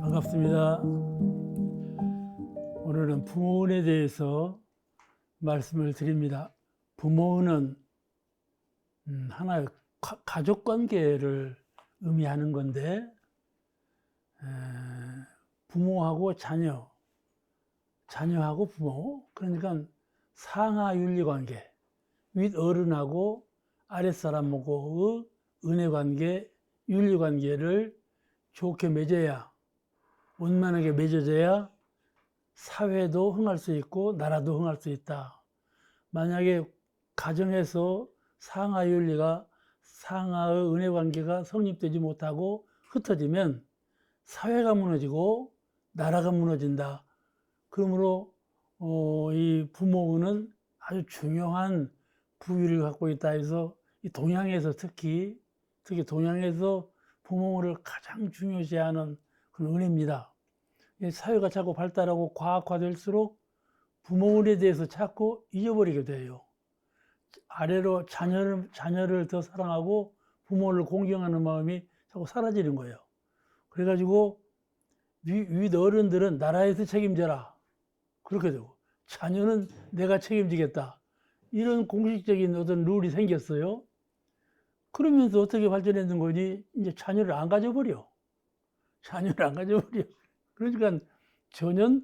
반갑습니다. 오늘은 부모운에 대해서 말씀을 드립니다. 부모운은 하나의 가족관계를 의미하는 건데, 부모하고 자녀, 자녀하고 부모, 그러니까 상하윤리관계, 윗어른하고 아랫사람하고의 은혜관계, 윤리관계를 좋게 맺어야, 원만하게 맺어져야 사회도 흥할 수 있고 나라도 흥할 수 있다. 만약에 가정에서 상하윤리가, 상하의 은혜관계가 성립되지 못하고 흩어지면 사회가 무너지고 나라가 무너진다. 그러므로 이 부모는 아주 중요한 부위를 갖고 있다 해서 이 동양에서 특히 동양에서 부모를 가장 중요시하는 그런 은혜입니다. 사회가 자꾸 발달하고 과학화될수록 부모에 대해서 자꾸 잊어버리게 돼요. 아래로 자녀를 더 사랑하고 부모를 공경하는 마음이 자꾸 사라지는 거예요. 그래가지고 윗 어른들은 나라에서 책임져라. 그렇게 되고, 자녀는 내가 책임지겠다. 이런 공식적인 어떤 룰이 생겼어요. 그러면서 어떻게 발전했는 거니? 이제 자녀를 안 가져버려. 그러니까 전혀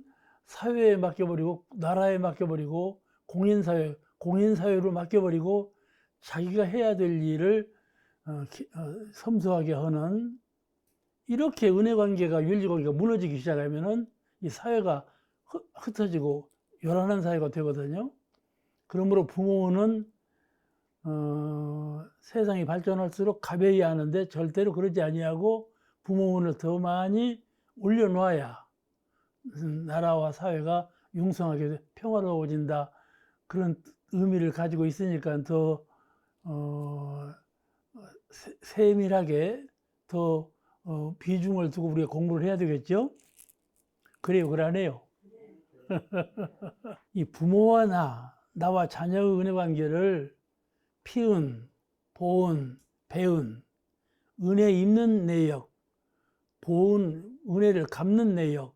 사회에 맡겨버리고, 나라에 맡겨버리고, 공인사회로 맡겨버리고, 자기가 해야 될 일을 섬세하게 하는, 이렇게 은혜관계가, 윤리관계가 무너지기 시작하면은 이 사회가 흩어지고 요란한 사회가 되거든요. 그러므로 부모는 세상이 발전할수록 가벼이 하는데 절대로 그러지 아니하고 부모운을 더 많이 올려놓아야 나라와 사회가 융성하게 평화로워진다. 그런 의미를 가지고 있으니까 더 세밀하게 더 비중을 두고 우리가 공부를 해야 되겠죠? 그래요, 그러네요. 이 부모와 나와 자녀의 은혜 관계를 피은, 보은, 배은, 은혜 입는 내역, 보은, 은혜를 갚는 내역,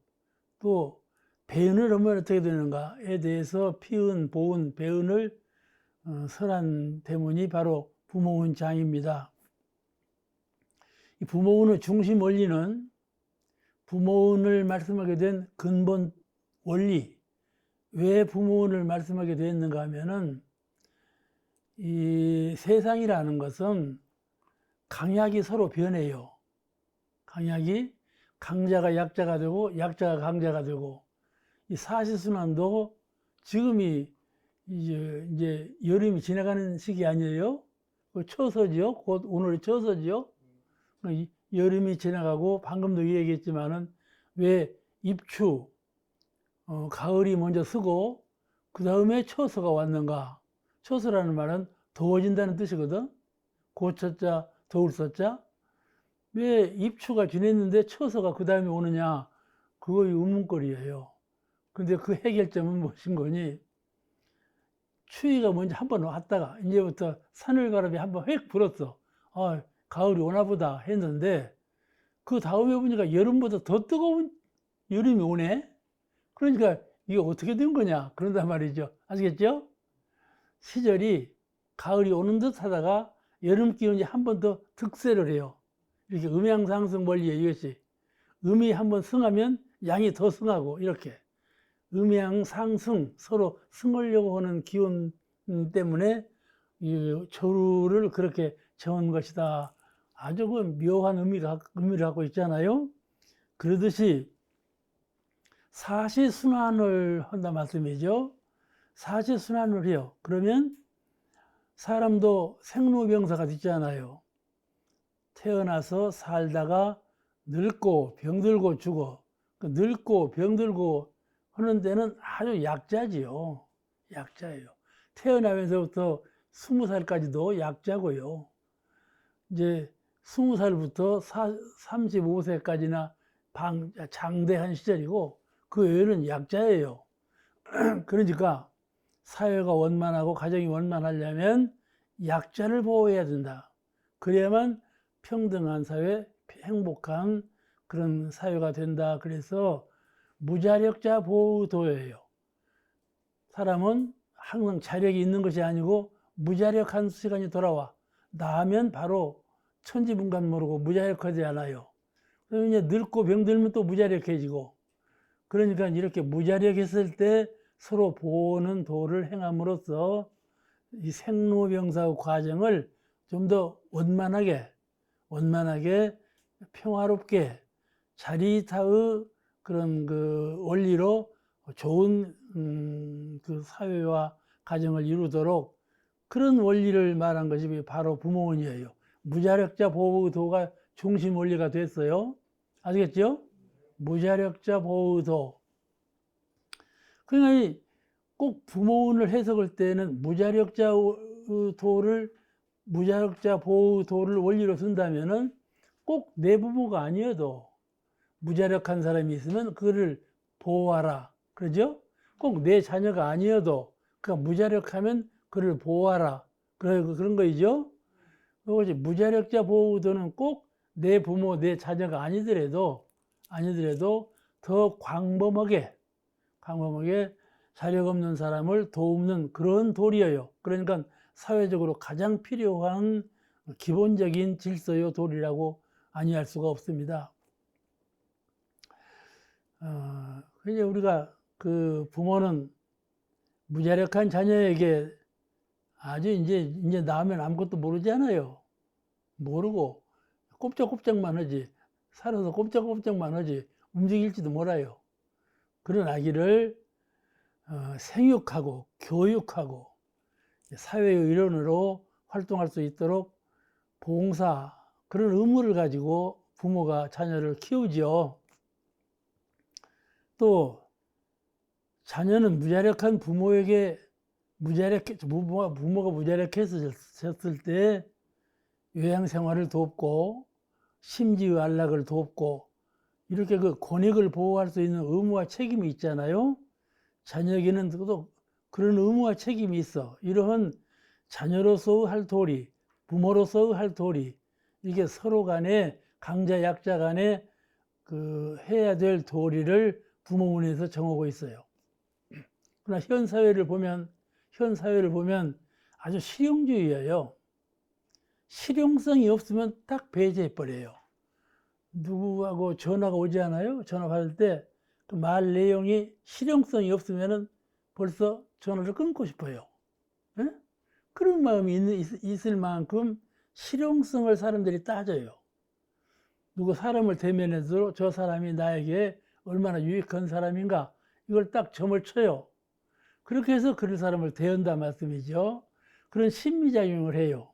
또 배은을 하면 어떻게 되는가에 대해서 피은, 보은, 배은을 설한 대문이 바로 부모운 장입니다. 이 부모운의 중심 원리는 부모운을 말씀하게 된 근본 원리, 왜 부모운을 말씀하게 되었는가 하면은 이 세상이라는 것은 강약이 서로 변해요. 강약이 강자가 약자가 되고 약자가 강자가 되고, 이 사시순환도 지금이 이제 여름이 지나가는 시기 아니에요? 처서지요? 곧 오늘이 처서지요? 여름이 지나가고 방금도 얘기했지만은 왜 입추, 가을이 먼저 쓰고 그 다음에 처서가 왔는가? 처서라는 말은 더워진다는 뜻이거든. 고처자, 더울 서자. 왜 입추가 지냈는데 처서가 그 다음에 오느냐? 그거의 의문거리예요. 근데 그 해결점은 무엇인 거니? 추위가 먼저 한번 왔다가 이제부터 산을바람이 한번 획 불었어. 아, 가을이 오나 보다 했는데 그 다음에 보니까 여름보다 더 뜨거운 여름이 오네. 그러니까 이게 어떻게 된 거냐? 그런단 말이죠. 아시겠죠? 시절이 가을이 오는 듯 하다가 여름 기운이 한 번 더 득세를 해요. 이렇게 음양상승 원리에 이것이. 음이 한 번 승하면 양이 더 승하고, 이렇게. 음양상승, 서로 승하려고 하는 기운 때문에 이 조류를 그렇게 정한 것이다. 아주 그 묘한 의미를 갖고 있잖아요. 그러듯이 사시순환을 한다 말씀이죠. 사시순환을 해요. 그러면 사람도 생로병사가 있잖아요. 태어나서 살다가 늙고 병들고 죽어. 그 늙고 병들고 하는 데는 아주 약자지요. 약자예요. 태어나면서부터 20살까지도 약자고요. 이제 20살부터 35세까지나 장대한 시절이고 그 외에는 약자예요. 그러니까 사회가 원만하고 가정이 원만하려면 약자를 보호해야 된다. 그래야만 평등한 사회, 행복한 그런 사회가 된다. 그래서 무자력자 보호도예요. 사람은 항상 자력이 있는 것이 아니고 무자력한 시간이 돌아와. 나하면 바로 천지분간 모르고 무자력하지 않아요. 그러면 이제 늙고 병들면 또 무자력해지고. 그러니까 이렇게 무자력했을 때 서로 보호는 도를 행함으로써 이 생로병사 과정을 좀 더 원만하게 평화롭게 자리타의 그런 그 원리로 좋은 그 사회와 가정을 이루도록 그런 원리를 말한 것이 바로 부모원이에요. 무자력자 보호도가 중심 원리가 됐어요. 아시겠죠? 무자력자 보호도. 그러니까 꼭 부모원을 해석할 때는 무자력자 보호도를 원리로 쓴다면은 꼭 내 부모가 아니어도 무자력한 사람이 있으면 그거를 보호하라. 그러죠? 꼭 내 자녀가 아니어도 그러니까 무자력하면 그를 보호하라. 그런 거이죠? 그것이 무자력자 보호도는 꼭 내 부모, 내 자녀가 아니더라도 더 광범하게 자력 없는 사람을 돕는 그런 도리예요. 그러니까 사회적으로 가장 필요한 기본적인 질서요 도리라고 아니할 수가 없습니다. 이제 우리가 그 부모는 무자력한 자녀에게 아주 이제 낳으면 아무것도 모르잖아요. 모르고 꼼짝꼼짝만 하지. 살아서 꼼짝꼼짝만 하지. 움직일지도 몰라요. 그런 아기를 생육하고 교육하고 사회의 일원으로 활동할 수 있도록 봉사 그런 의무를 가지고 부모가 자녀를 키우지요. 또 자녀는 무자력한 부모에게 부모가 무자력했을 때 요양생활을 돕고 심지의 안락을 돕고 이렇게 그 권익을 보호할 수 있는 의무와 책임이 있잖아요. 자녀에게는 또 그런 의무와 책임이 있어. 이러한 자녀로서의 할 도리, 부모로서의 할 도리, 이게 서로 간에 강자 약자 간에 그 해야 될 도리를 부모문에서 정하고 있어요. 그러나 현 사회를 보면 아주 실용주의예요. 실용성이 없으면 딱 배제해 버려요. 누구하고 전화가 오지 않아요? 전화 받을 때 그 말 내용이 실용성이 없으면은 벌써 전화를 끊고 싶어요. 네? 그런 마음이 있을 만큼 실용성을 사람들이 따져요. 누구 사람을 대면해도 저 사람이 나에게 얼마나 유익한 사람인가 이걸 딱 점을 쳐요. 그렇게 해서 그런 사람을 대한다 말씀이죠. 그런 심리작용을 해요.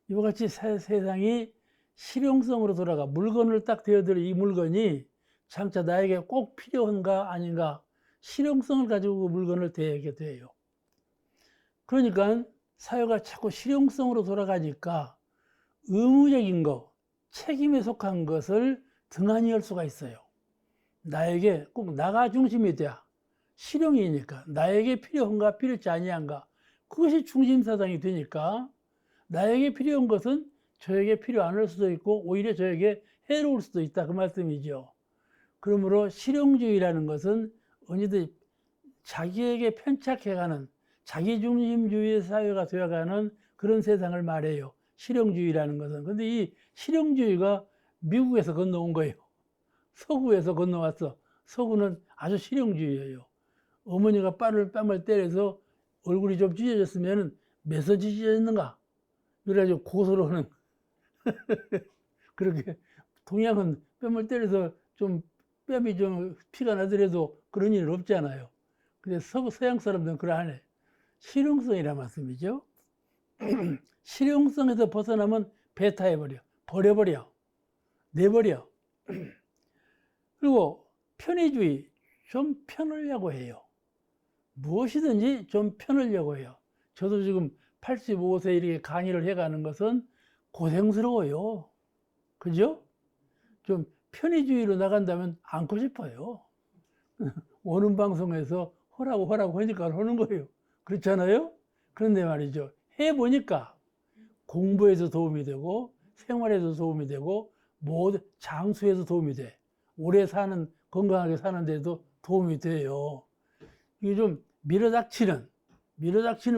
이와 같이 세상이 실용성으로 돌아가 물건을 딱 대어들어 이 물건이 장차 나에게 꼭 필요한가 아닌가 실용성을 가지고 그 물건을 대하게 돼요. 그러니까 사회가 자꾸 실용성으로 돌아가니까 의무적인 거, 책임에 속한 것을 등한히 할 수가 있어요. 나에게 꼭 나가 중심이 돼야 실용이니까 나에게 필요한가 필요치 아니한가 그것이 중심사상이 되니까 나에게 필요한 것은 저에게 필요 않을 수도 있고 오히려 저에게 해로울 수도 있다 그 말씀이죠. 그러므로 실용주의라는 것은 언제든 자기에게 편착해가는 자기중심주의 사회가 되어가는 그런 세상을 말해요. 실용주의라는 것은. 근데 이 실용주의가 미국에서 건너온 거예요. 서구에서 건너왔어. 서구는 아주 실용주의예요. 어머니가 뺨을 때려서 얼굴이 좀 찢어졌으면 몇서 찢어졌는가? 그래가지고 고소를 하는 그렇게 동양은 뺨을 때려서 좀 뺨이 좀 피가 나더라도 그런 일은 없잖아요. 근데 서양 사람들은 그러하네. 실용성이란 말씀이죠. 실용성에서 벗어나면 배타해버려. 버려버려. 내버려. 그리고 편의주의. 좀 편하려고 해요. 무엇이든지 좀 편하려고 해요. 저도 지금 85세 이렇게 강의를 해가는 것은 고생스러워요. 그죠? 좀 편의주의로 나간다면 안고 싶어요. 오는 방송에서 허라고 하니까 하는 거예요. 그렇잖아요? 그런데 말이죠. 해보니까 공부에서 도움이 되고 생활에서 도움이 되고 모든 장수에서 도움이 돼. 오래 사는 건강하게 사는 데도 도움이 돼요. 이게 좀 밀어닥치는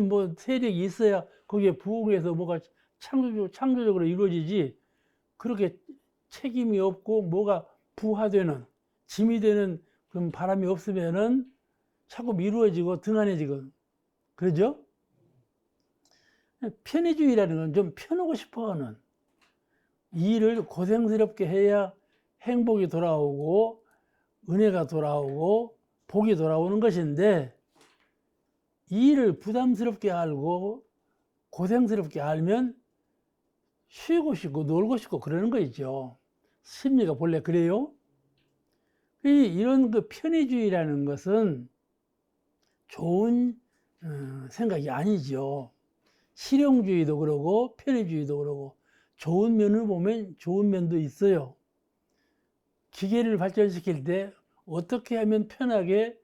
뭐 세력이 있어야 거기에 부응해서 뭐가 창조적으로 이루어지지. 그렇게 책임이 없고 뭐가 부하되는 짐이 되는 그런 바람이 없으면은 자꾸 미루어지고 등한해지고 그러죠? 편의주의라는 건 좀 편하고 싶어 하는 일을 고생스럽게 해야 행복이 돌아오고 은혜가 돌아오고 복이 돌아오는 것인데 일을 부담스럽게 알고 고생스럽게 알면 쉬고 싶고 놀고 싶고 그러는 거 있죠. 심리가 본래 그래요. 이런 그 편의주의라는 것은 좋은 생각이 아니죠. 실용주의도 그러고 편의주의도 그러고 좋은 면을 보면 좋은 면도 있어요. 기계를 발전시킬 때 어떻게 하면 편하게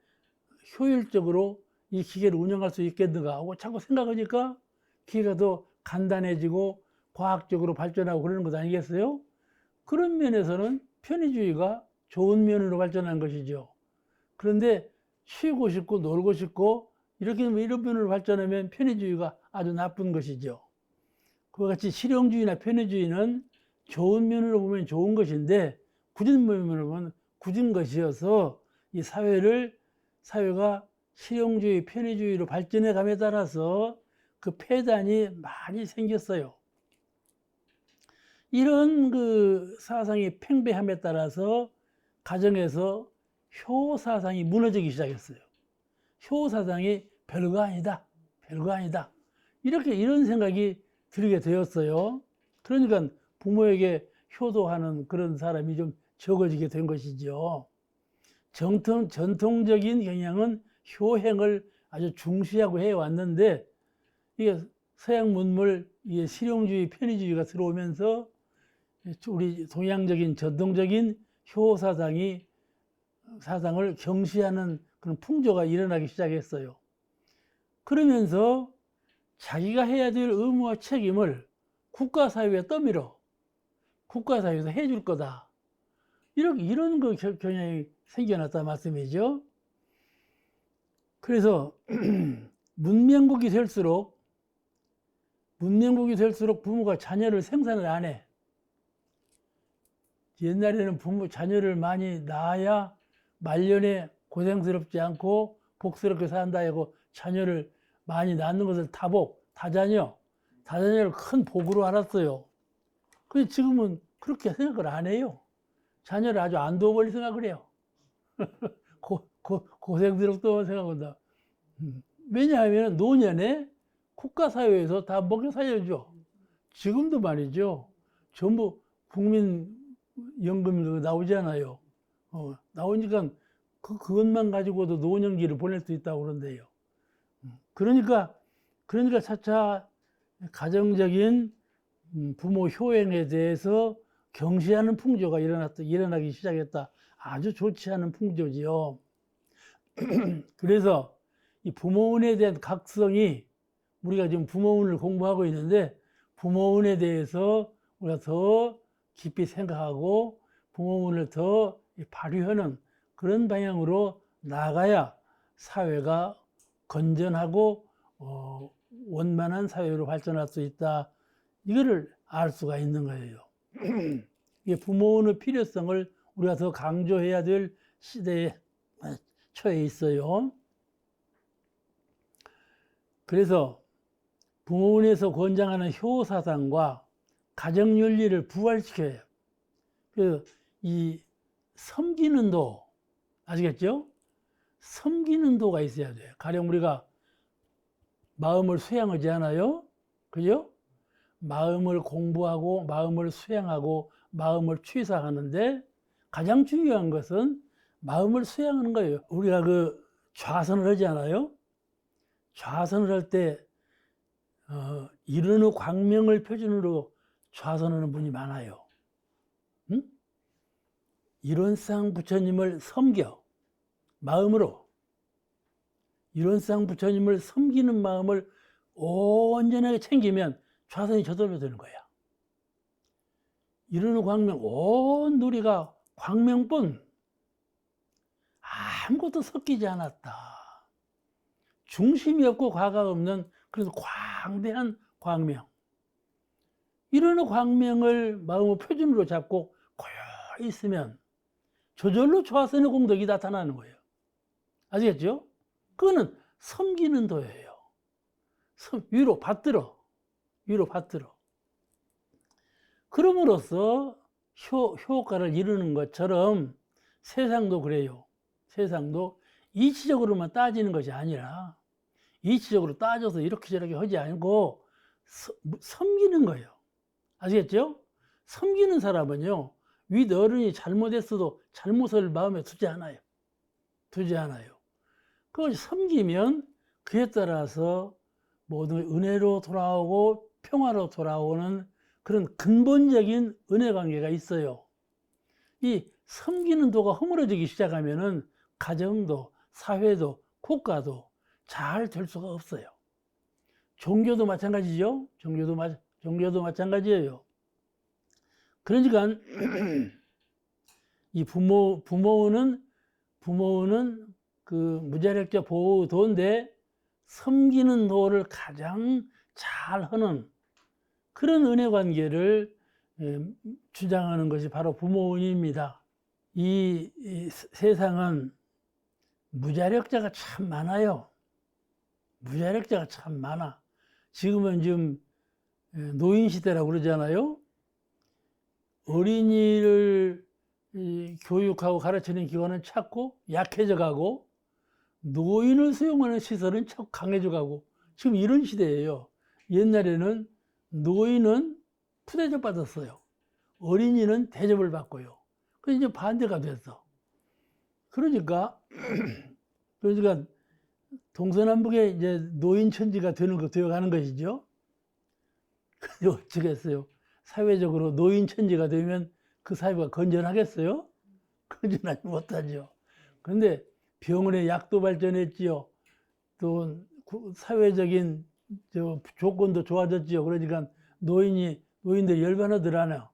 효율적으로 이 기계를 운영할 수 있겠는가 하고 자꾸 생각하니까 기계가 더 간단해지고 과학적으로 발전하고 그러는 것 아니겠어요? 그런 면에서는 편의주의가 좋은 면으로 발전한 것이죠. 그런데 쉬고 싶고 놀고 싶고 이렇게 이런 면으로 발전하면 편의주의가 아주 나쁜 것이죠. 그와 같이 실용주의나 편의주의는 좋은 면으로 보면 좋은 것인데 굳은 면으로 보면 굳은 것이어서 이 사회가 실용주의, 편의주의로 발전해 감에 따라서 그 폐단이 많이 생겼어요. 이런 그 사상이 팽배함에 따라서 가정에서 효 사상이 무너지기 시작했어요. 효 사상이 별거 아니다. 별거 아니다. 이런 생각이 들게 되었어요. 그러니까 부모에게 효도하는 그런 사람이 좀 적어지게 된 것이죠. 전통적인 경향은 효행을 아주 중시하고 해왔는데 이게 서양 문물, 이게 실용주의, 편의주의가 들어오면서 우리 동양적인 전통적인 효 사상을 경시하는 그런 풍조가 일어나기 시작했어요. 그러면서 자기가 해야 될 의무와 책임을 국가사회에 떠밀어 국가사회에서 해줄 거다. 이런 그 경향이 생겨났다 말씀이죠. 그래서 문명국이 될수록 부모가 자녀를 생산을 안 해. 옛날에는 자녀를 많이 낳아야 말년에 고생스럽지 않고 복스럽게 산다 하고 자녀를 많이 낳는 것을 다자녀를 큰 복으로 알았어요. 근데 지금은 그렇게 생각을 안 해요. 자녀를 아주 안도벌리 생각을 해요. 고생스럽다고 생각한다. 왜냐하면 노년에 국가사회에서 다 먹여 살려줘. 지금도 말이죠. 전부 국민연금이 나오잖아요. 나오니까 그것만 가지고도 노년기를 보낼 수 있다고 그런대요. 그러니까 차차 가정적인 부모 효행에 대해서 경시하는 풍조가 일어나기 시작했다. 아주 좋지 않은 풍조지요. 그래서 이 부모운에 대한 각성이 우리가 지금 부모운을 공부하고 있는데 부모운에 대해서 우리가 더 깊이 생각하고 부모운을 더 발휘하는 그런 방향으로 나가야 사회가 건전하고 원만한 사회로 발전할 수 있다. 이거를 알 수가 있는 거예요. 부모운의 필요성을 우리가 더 강조해야 될 시대에 처해 있어요. 그래서 부모원에서 권장하는 효사상과 가정윤리를 부활시켜야 해요. 그래서 이 섬기는 도, 아시겠죠? 섬기는 도가 있어야 돼요. 가령 우리가 마음을 수양하지 않아요? 그죠? 마음을 공부하고, 마음을 수양하고, 마음을 취사하는데 가장 중요한 것은 마음을 수양하는 거예요. 우리가 그 좌선을 하지 않아요? 좌선을 할 때 이른후 광명을 표준으로 좌선하는 분이 많아요. 응? 이론상 부처님을 섬겨 마음으로 이론상 부처님을 섬기는 마음을 온전하게 챙기면 좌선이 저절로 되는 거야. 이루는 광명, 온 누리가 광명뿐 아무것도 섞이지 않았다. 중심이 없고 과가 없는 그래서 광대한 광명. 이런 광명을 마음의 표준으로 잡고 고요히 있으면 저절로 좌선의 공덕이 나타나는 거예요. 아시겠죠? 그거는 섬기는 도예요. 위로 받들어. 위로 받들어. 그럼으로써 효과를 이루는 것처럼 세상도 그래요. 세상도 이치적으로만 따지는 것이 아니라 이치적으로 따져서 이렇게 저렇게 하지 않고 섬기는 거예요. 아시겠죠? 섬기는 사람은요, 윗 어른이 잘못했어도 잘못을 마음에 두지 않아요. 두지 않아요. 그걸 섬기면 그에 따라서 모든 은혜로 돌아오고 평화로 돌아오는 그런 근본적인 은혜 관계가 있어요. 이 섬기는 도가 허물어지기 시작하면은 가정도, 사회도, 국가도 잘 될 수가 없어요. 종교도 마찬가지죠. 종교도 마찬가지예요. 그러니까 이 부모는 그 무자력자 보호도인데 섬기는 도를 가장 잘 하는 그런 은혜 관계를 주장하는 것이 바로 부모님입니다. 이 세상은 무자력자가 참 많아요. 무자력자가 참 많아. 지금은 지금 노인 시대라고 그러잖아요. 어린이를 교육하고 가르치는 기관은 찾고 약해져 가고 노인을 수용하는 시설은 자꾸 강해져 가고 지금 이런 시대예요. 옛날에는 노인은 푸대접 받았어요. 어린이는 대접을 받고요. 그래서 이제 반대가 됐어. 그러니까 동서남북에 이제 노인 천지가 되어가는 것이죠. 근데 어쩌겠어요. 사회적으로 노인 천지가 되면 그 사회가 건전하겠어요? 건전하지 못하죠. 그런데 병원의 약도 발전했지요. 또 사회적인 조건도 좋아졌지요. 그러니까 노인들이 열반하들 않아.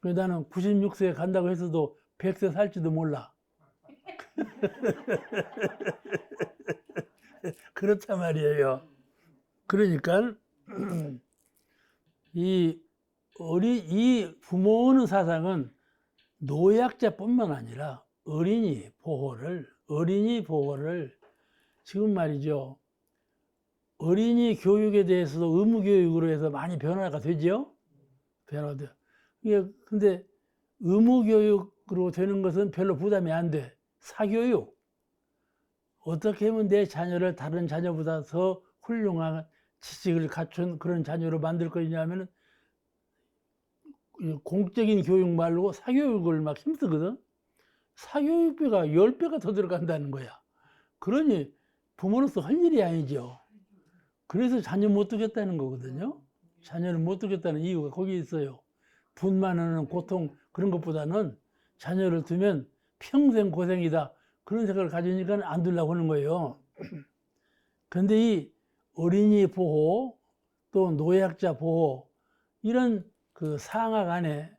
그래서 나는 96세에 간다고 했어도 100세 살지도 몰라. 그렇단 말이에요. 그러니까 이 부모는 사상은 노약자뿐만 아니라 어린이 보호를 지금 말이죠. 어린이 교육에 대해서도 의무 교육으로 해서 많이 변화가 되죠. 변화돼. 이게 근데 의무 교육으로 되는 것은 별로 부담이 안 돼. 사교육. 어떻게 하면 내 자녀를 다른 자녀보다 더 훌륭한 지식을 갖춘 그런 자녀로 만들 것이냐면은 공적인 교육 말고 사교육을 막 힘쓰거든. 사교육비가 10배가 더 들어간다는 거야. 그러니 부모로서 할 일이 아니죠. 그래서 자녀 못 두겠다는 거거든요. 자녀를 못 두겠다는 이유가 거기 있어요. 분만하는 고통 그런 것보다는 자녀를 두면 평생 고생이다. 그런 생각을 가지니까 안 두려고 하는 거예요. 그런데 이 어린이 보호 또 노약자 보호 이런 그 상학 안에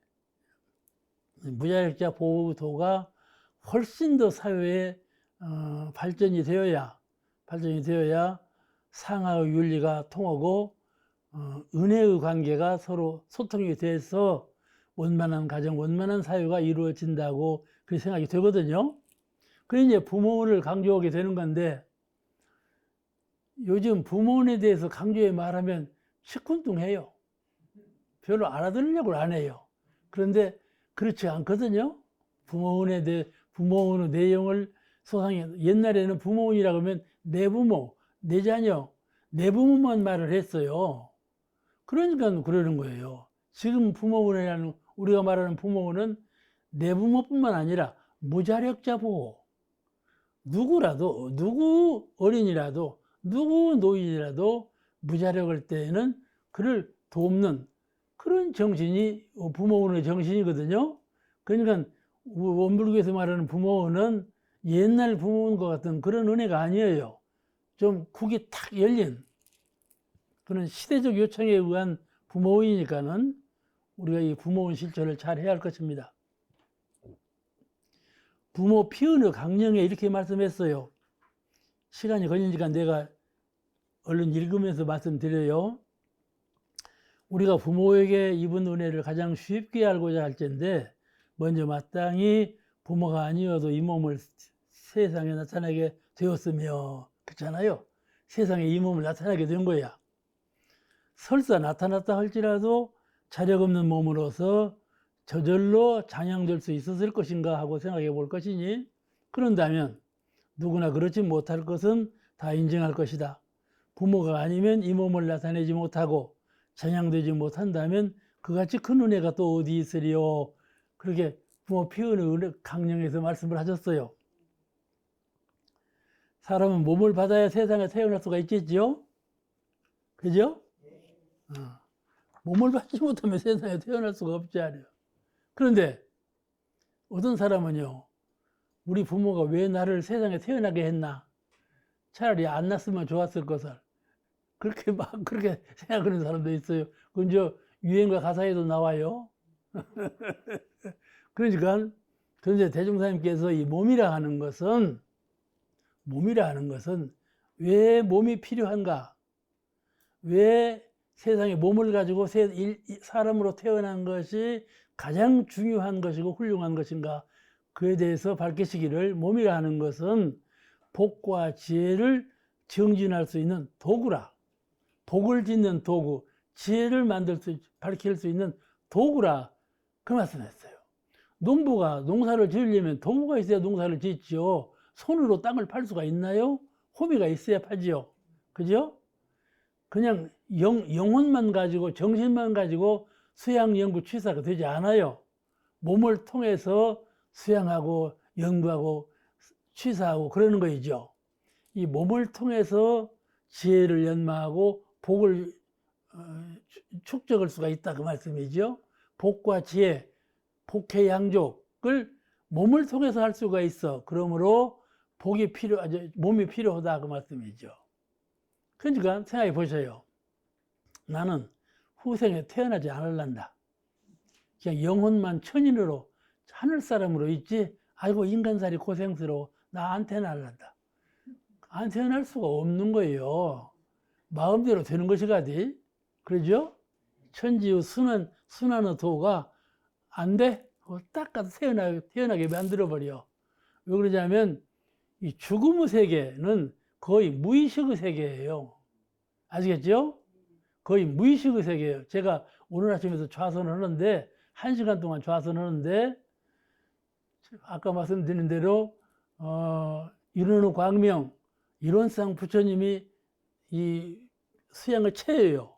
무자력자 보호도가 훨씬 더 사회에 발전이 되어야 상하의 윤리가 통하고 은혜의 관계가 서로 소통이 돼서 원만한 가정, 원만한 사회가 이루어진다고 그 생각이 되거든요. 그래서 이제 부모를 강조하게 되는 건데 요즘 부모에 대해서 강조해 말하면 시큰둥해요. 별로 알아들으려고 안 해요. 그런데 그렇지 않거든요. 부모의 내용을 소상히 옛날에는 부모원이라고 하면 내 부모, 내 자녀, 내 부모만 말을 했어요. 그러니까 그러는 거예요. 지금 부모원이라는 우리가 말하는 부모원은 내 부모뿐만 아니라 무자력자 보호. 누구라도 누구 어린이라도 누구 노인이라도 무자력할 때에는 그를 돕는 그런 정신이 부모원의 정신이거든요. 그러니까 원불교에서 말하는 부모원은 옛날 부모원과 같은 그런 은혜가 아니에요. 좀 국이 탁 열린 그런 시대적 요청에 의한 부모이니까는 우리가 이 부모운 실천을 잘 해야 할 것입니다. 부모 피은의 강령에 이렇게 말씀했어요. 시간이 걸리니까 내가 얼른 읽으면서 말씀드려요. 우리가 부모에게 입은 은혜를 가장 쉽게 알고자 할 텐데 먼저 마땅히 부모가 아니어도 이 몸을 세상에 나타나게 되었으며 그렇잖아요. 세상에 이 몸을 나타나게 된 거야. 설사 나타났다 할지라도 자력 없는 몸으로서 저절로 잔양될 수 있었을 것인가 하고 생각해 볼 것이니 그런다면 누구나 그렇지 못할 것은 다 인정할 것이다. 부모가 아니면 이 몸을 나타내지 못하고 잔양되지 못한다면 그같이 큰 은혜가 또 어디 있으리요. 그렇게 부모 피은의 강령에서 말씀을 하셨어요. 사람은 몸을 받아야 세상에 태어날 수가 있겠지요? 그죠? 몸을 받지 못하면 세상에 태어날 수가 없지 않아요. 그런데 어떤 사람은요, 우리 부모가 왜 나를 세상에 태어나게 했나? 차라리 안 낳았으면 좋았을 것을. 그렇게 생각하는 사람도 있어요. 그건 저 유행가 가사에도 나와요. 그러니까, 그런데 대종사님께서 이 몸이라 하는 것은 왜 몸이 필요한가? 왜 세상에 몸을 가지고 사람으로 태어난 것이 가장 중요한 것이고 훌륭한 것인가? 그에 대해서 밝히시기를 몸이라 하는 것은 복과 지혜를 정진할 수 있는 도구라. 복을 짓는 도구, 지혜를 밝힐 수 있는 도구라. 그 말씀했어요. 농부가 농사를 지으려면 도구가 있어야 농사를 짓죠. 손으로 땅을 팔 수가 있나요? 호비가 있어야 파지요. 그죠? 그냥 영혼만 가지고 정신만 가지고 수양, 연구, 취사가 되지 않아요. 몸을 통해서 수양하고 연구하고 취사하고 그러는 거이죠. 이 몸을 통해서 지혜를 연마하고 복을 축적할 수가 있다 그 말씀이죠. 복과 지혜, 복해양족을 몸을 통해서 할 수가 있어. 그러므로 몸이 필요하다 그 말씀이죠. 그러니까 생각해 보세요. 나는 후생에 태어나지 않을란다. 그냥 영혼만 천인으로 하늘 사람으로 있지. 아이고 인간살이 고생스러워. 나 안 태어날란다. 안 태어날 수가 없는 거예요. 마음대로 되는 것이가지. 그러죠? 천지의 순환의 도가 안 돼? 딱 가서 태어나게 만들어버려. 왜 그러냐면 이 죽음의 세계는 거의 무의식의 세계예요. 아시겠죠? 거의 무의식의 세계예요. 제가 오늘 아침에도 좌선을 하는데 1시간 동안 좌선을 하는데 아까 말씀드린 대로 이론의 광명 이론상 부처님이 이 수양을 채예요.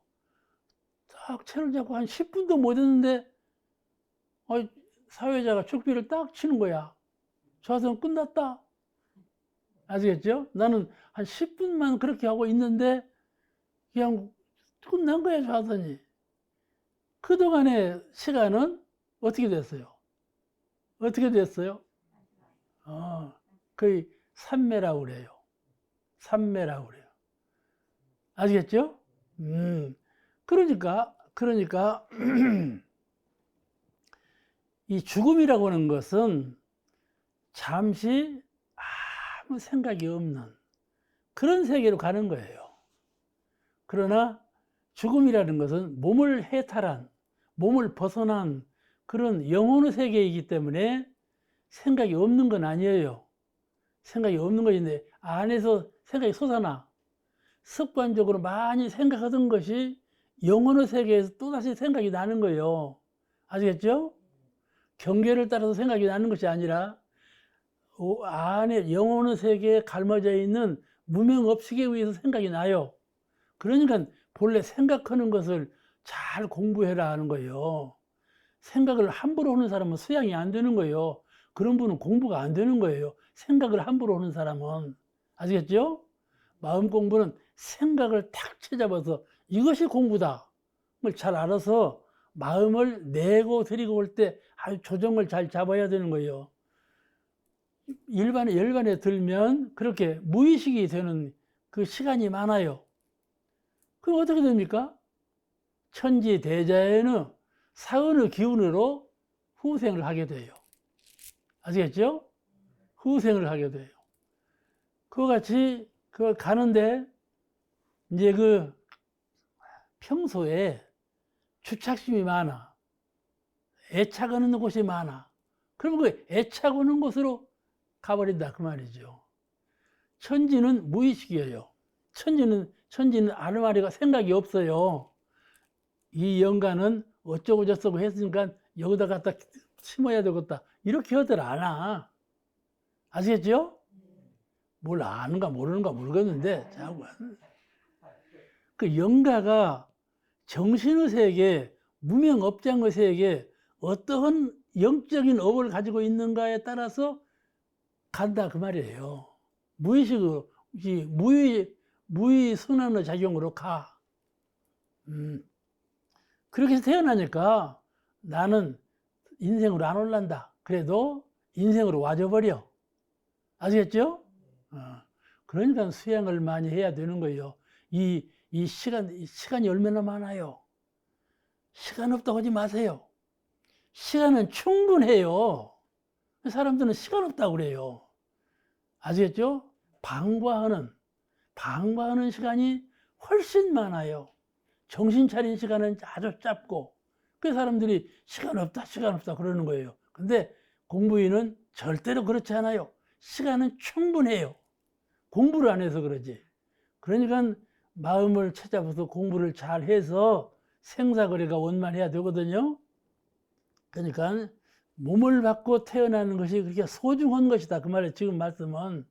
딱 채를 잡고 한 10분도 못 했는데 사회자가 축비를 딱 치는 거야. 좌선 끝났다. 아시겠죠? 나는 한 10분만 그렇게 하고 있는데 그냥 끝난 거야, 좌선이. 그동안의 시간은 어떻게 됐어요? 어떻게 됐어요? 거의 삼매라고 그래요. 삼매라고 그래요. 아시겠죠? 그러니까 이 죽음이라고 하는 것은 잠시 아무 생각이 없는 그런 세계로 가는 거예요. 그러나 죽음이라는 것은 몸을 해탈한, 몸을 벗어난 그런 영혼의 세계이기 때문에 생각이 없는 건 아니에요. 생각이 없는 것인데 안에서 생각이 솟아나. 습관적으로 많이 생각하던 것이 영혼의 세계에서 또다시 생각이 나는 거예요. 아시겠죠? 경계를 따라서 생각이 나는 것이 아니라 안에 영혼의 세계에 갈라져 있는 무명업식에 의해서 생각이 나요. 그러니까 본래 생각하는 것을 잘 공부해라 하는 거예요. 생각을 함부로 하는 사람은 수양이 안 되는 거예요. 그런 분은 공부가 안 되는 거예요. 생각을 함부로 하는 사람은. 아시겠죠? 마음 공부는 생각을 탁 채잡아서 이것이 공부다. 걸 잘 알아서 마음을 내고 드리고 올 때 아주 조정을 잘 잡아야 되는 거예요. 열반에 들면 그렇게 무의식이 되는 그 시간이 많아요. 그럼 어떻게 됩니까? 천지 대자연의 사은의 기운으로 후생을 하게 돼요. 아시겠죠? 후생을 하게 돼요. 그와 같이 그걸 가는데 이제 그 평소에 주착심이 많아. 애착하는 곳이 많아. 그러면 그 애착하는 곳으로 가버린다 그 말이죠. 천지는 무의식이에요. 천지는 아르마리가 생각이 없어요. 이 영가는 어쩌고 저쩌고 했으니까 여기다 갖다 심어야 되겠다. 이렇게 하들 않아. 아시겠죠? 뭘 아는가 모르는가 모르겠는데 자꾸 그 영가가 정신의 세계, 무명업장의 세계 어떠한 영적인 업을 가지고 있는가에 따라서 간다 그 말이에요. 무의식으로 무의 순환의 작용으로 가. 그렇게 해서 태어나니까 나는 인생으로 안 올란다. 그래도 인생으로 와줘버려. 아시겠죠? 그러니까 수양을 많이 해야 되는 거예요. 이 시간이 얼마나 많아요. 시간 없다고 하지 마세요. 시간은 충분해요. 사람들은 시간 없다고 그래요. 아시겠죠? 방과하는 시간이 훨씬 많아요. 정신 차린 시간은 아주 짧고, 그 사람들이 시간 없다 그러는 거예요. 근데 공부인은 절대로 그렇지 않아요. 시간은 충분해요. 공부를 안 해서 그러지. 그러니까 마음을 찾아봐서 공부를 잘 해서 생사거래가 원만해야 되거든요. 그러니까 몸을 받고 태어나는 것이 그렇게 소중한 것이다. 그 말에 지금 말씀은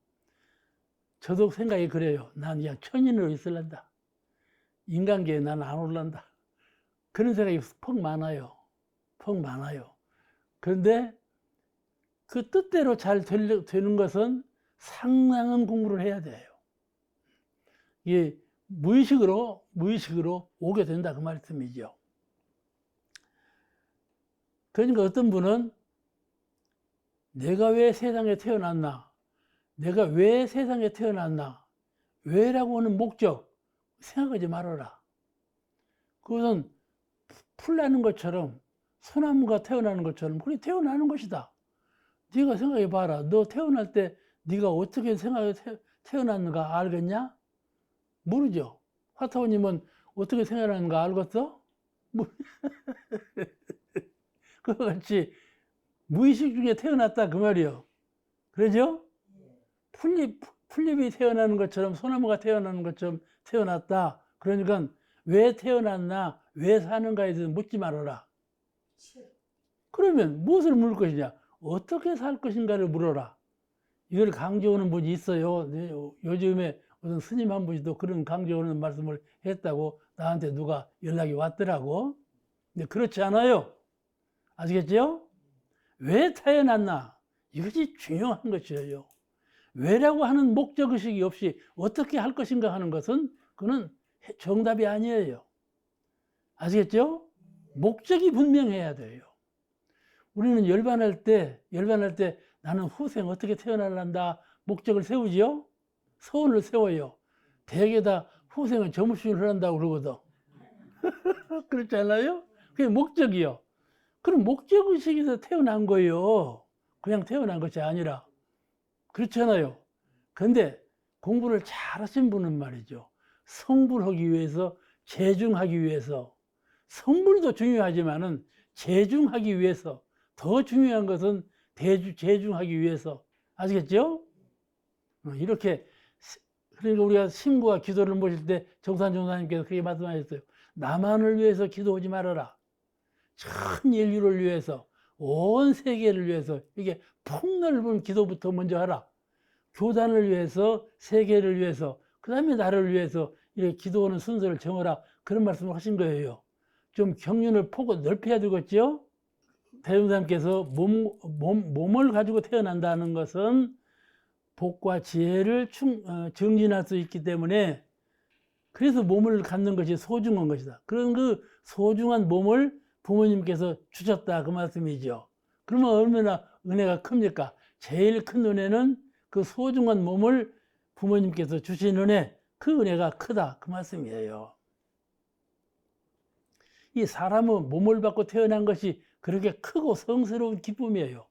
저도 생각이 그래요. 난 그냥 천인으로 있을란다. 인간계에 난 안 올란다. 그런 생각이 퍽 많아요. 그런데 그 뜻대로 잘 되는 것은 상당한 공부를 해야 돼요. 이게 무의식으로 오게 된다 그 말씀이죠. 그러니까 어떤 분은 내가 왜 세상에 태어났나? 내가 왜 세상에 태어났나? 왜라고 하는 목적 생각하지 말아라. 그것은 풀 나는 것처럼 소나무가 태어나는 것처럼 그게 태어나는 것이다. 네가 생각해 봐라. 너 태어날 때 네가 어떻게 생각해 태어났는가 알겠냐? 모르죠. 화타오님은 어떻게 생각하는가 알겠어? 그와 같이 무의식 중에 태어났다 그 말이요. 그러죠? 풀잎이 태어나는 것처럼 소나무가 태어나는 것처럼 태어났다. 그러니까 왜 태어났나, 왜 사는가에 대해서 묻지 말아라. 그러면 무엇을 물을 것이냐? 어떻게 살 것인가를 물어라. 이걸 강조하는 분이 있어요. 요즘에 무슨 스님 한 분이 또 그런 강조하는 말씀을 했다고 나한테 누가 연락이 왔더라고. 근데 그렇지 않아요. 아시겠죠? 왜 태어났나? 이것이 중요한 것이에요. 왜라고 하는 목적의식이 없이 어떻게 할 것인가 하는 것은 그건 정답이 아니에요. 아시겠죠? 목적이 분명해야 돼요. 우리는 열반할 때 나는 후생 어떻게 태어날란다 목적을 세우지요? 소원을 세워요. 대개 다 후생은 점심을 한다고 그러거든. 그렇지 않아요? 그게 목적이요. 그럼 목적의식에서 태어난 거예요. 그냥 태어난 것이 아니라. 그렇잖아요. 근데 공부를 잘 하신 분은 말이죠. 성불하기 위해서, 재중하기 위해서, 성불도 중요하지만은 재중하기 위해서, 더 중요한 것은 재중하기 위해서. 아시겠죠? 이렇게, 그러니까 우리가 신구와 기도를 모실 때 정산 종사님께서 그렇게 말씀하셨어요. 나만을 위해서 기도하지 말아라. 전 인류를 위해서, 온 세계를 위해서, 이게 폭넓은 기도부터 먼저 하라. 교단을 위해서, 세계를 위해서, 그 다음에 나를 위해서 이렇게 기도하는 순서를 정하라. 그런 말씀을 하신 거예요. 좀 경륜을 폭을 넓혀야 되겠죠? 대종사님께서 몸을 가지고 태어난다는 것은 복과 지혜를 증진할 수 있기 때문에 그래서 몸을 갖는 것이 소중한 것이다. 그런 그 소중한 몸을 부모님께서 주셨다 그 말씀이죠. 그러면 얼마나 은혜가 큽니까? 제일 큰 은혜는 그 소중한 몸을 부모님께서 주신 은혜, 그 은혜가 크다 그 말씀이에요. 이 사람은 몸을 받고 태어난 것이 그렇게 크고 성스러운 기쁨이에요.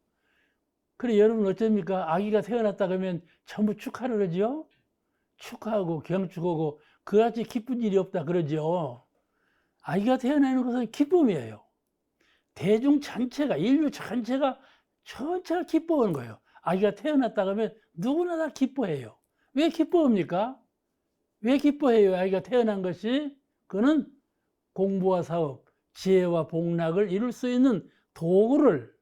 그래 여러분 어쩝니까? 아기가 태어났다 그러면 전부 축하를 하죠. 축하하고 경축하고 그같이 기쁜 일이 없다 그러죠. 아기가 태어나는 것은 기쁨이에요. 대중 전체가 인류 전체가 기뻐하는 거예요. 아기가 태어났다 그러면 누구나 다 기뻐해요. 왜 기뻐합니까? 왜 기뻐해요? 아기가 태어난 것이 그는 공부와 사업, 지혜와 복락을 이룰 수 있는 도구를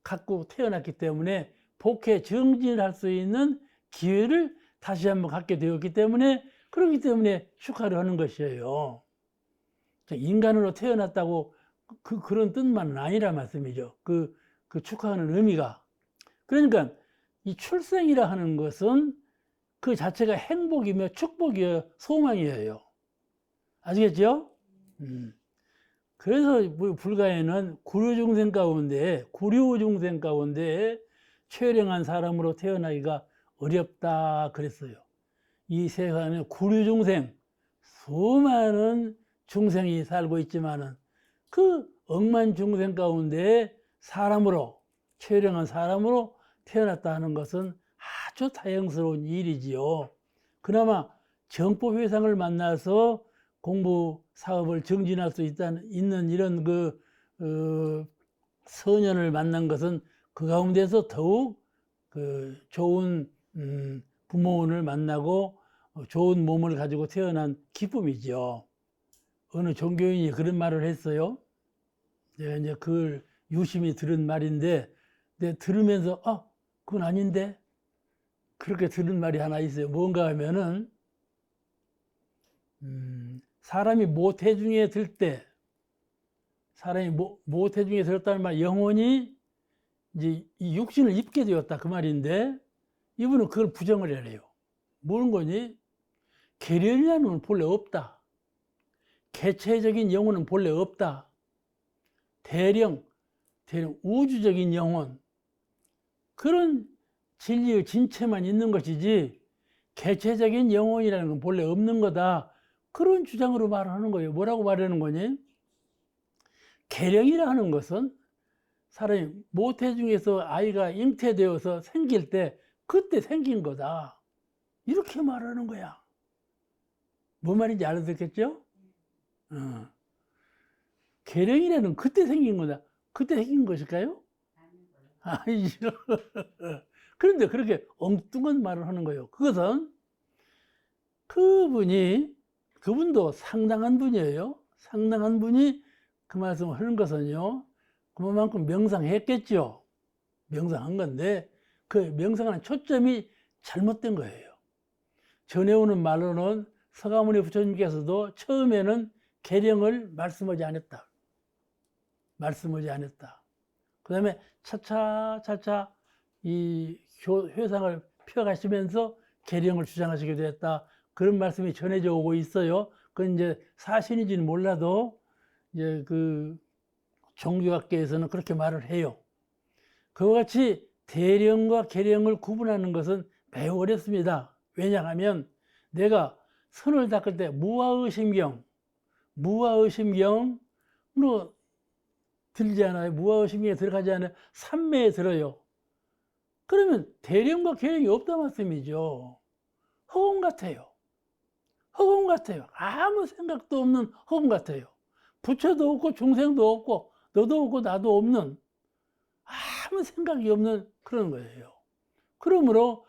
갖고 태어났기 때문에 복해 정진할 수 있는 기회를 다시 한번 갖게 되었기 때문에 그렇기 때문에 축하를 하는 것이에요. 인간으로 태어났다고 그런 뜻만은 아니라 말씀이죠. 그 축하하는 의미가. 그러니까 이 출생이라 하는 것은 그 자체가 행복이며 축복이며 소망이에요. 아시겠죠? 그래서 불가에는 구류 중생 가운데 최령한 사람으로 태어나기가 어렵다 그랬어요. 이 세상에 구류 중생, 수많은 중생이 살고 있지만은 그 억만 중생 가운데 최령한 사람으로 태어났다는 것은 아주 다행스러운 일이지요. 그나마 정법회상을 만나서 공부 사업을 정진할 수 있는 이런 선연을 만난 것은 그 가운데서 더욱 좋은 부모님을 만나고 좋은 몸을 가지고 태어난 기쁨이죠. 어느 종교인이 그런 말을 했어요. 내가 이제 그걸 유심히 들은 말인데, 내가 들으면서 그건 아닌데 그렇게 들은 말이 하나 있어요. 뭔가 하면은 사람이 모태중에 들 때, 모태중에 들었다는 말, 영혼이 이제 이 육신을 입게 되었다 그 말인데, 이분은 그걸 부정을 해요. 뭐는 거니? 계련이라는 건 본래 없다. 개체적인 영혼은 본래 없다. 대령 우주적인 영혼, 그런 진리의 진체만 있는 것이지 개체적인 영혼이라는 건 본래 없는 거다. 그런 주장으로 말하는 거예요. 뭐라고 말하는 거니? 계령이라 하는 것은 사람이 모태중에서 아이가 잉태되어서 생길 때 그때 생긴 거다. 이렇게 말하는 거야. 뭐 말인지 알아듣겠죠? 계령이라는 그때 생긴 거다. 그때 생긴 것일까요? 아니죠. 그런데 그렇게 엉뚱한 말을 하는 거예요. 그것은 그분도 상당한 분이에요. 상당한 분이 그 말씀을 하는 것은요, 그만큼 명상했겠죠. 명상한 건데, 그 명상하는 초점이 잘못된 거예요. 전해오는 말로는 서가모니 부처님께서도 처음에는 계령을 말씀하지 않았다. 그 다음에 차차 이 회상을 펴가시면서 계령을 주장하시게 됐다. 그런 말씀이 전해져 오고 있어요. 그건 이제 사실인지는 몰라도 이제 그 종교학계에서는 그렇게 말을 해요. 그와 같이 대령과 계령을 구분하는 것은 매우 어렵습니다. 왜냐하면 내가 선을 닦을 때 무아의심경으로 들지 않아요. 무아의심경에 들어가지 않아요. 삼매에 들어요. 그러면 대령과 계령이 없다 말씀이죠. 허공 같아요. 아무 생각도 없는 허공 같아요. 부처도 없고 중생도 없고 너도 없고 나도 없는, 아무 생각이 없는 그런 거예요. 그러므로